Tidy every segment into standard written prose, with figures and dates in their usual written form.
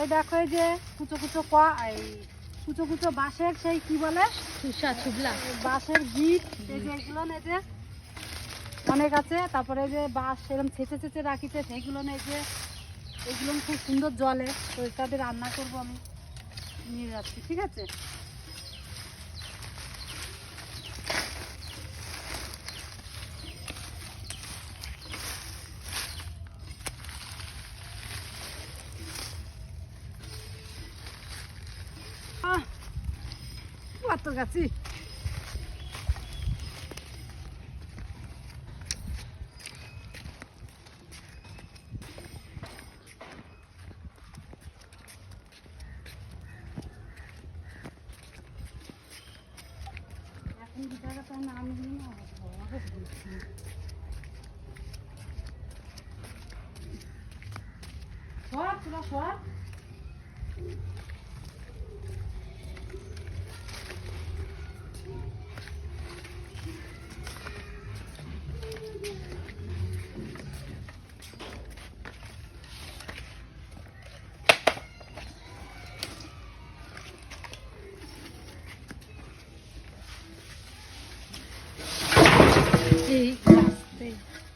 এই দেখো এই যে কুচো কুচো এই কুচো কুচো বাঁশের সেই কি বলে ছুবলা বাঁশের গিট, এই যে এগুলো এই যে অনেক আছে। তারপরে যে বাঁশ এরকম ছেঁচে ছেঁচে রাখিছে সেইগুলো এই যে এগুলো খুব সুন্দর জলে, তো এটাতে রান্না করবো আমি, নিয়ে যাচ্ছি। ঠিক আছে, কত গাছি এখন জায়গাটা নাম সব তোরা সব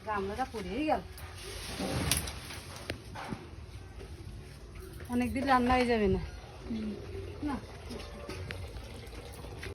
গামলাটা পড়েই গেল, অনেকদিন রান্না হয়ে যাবে না।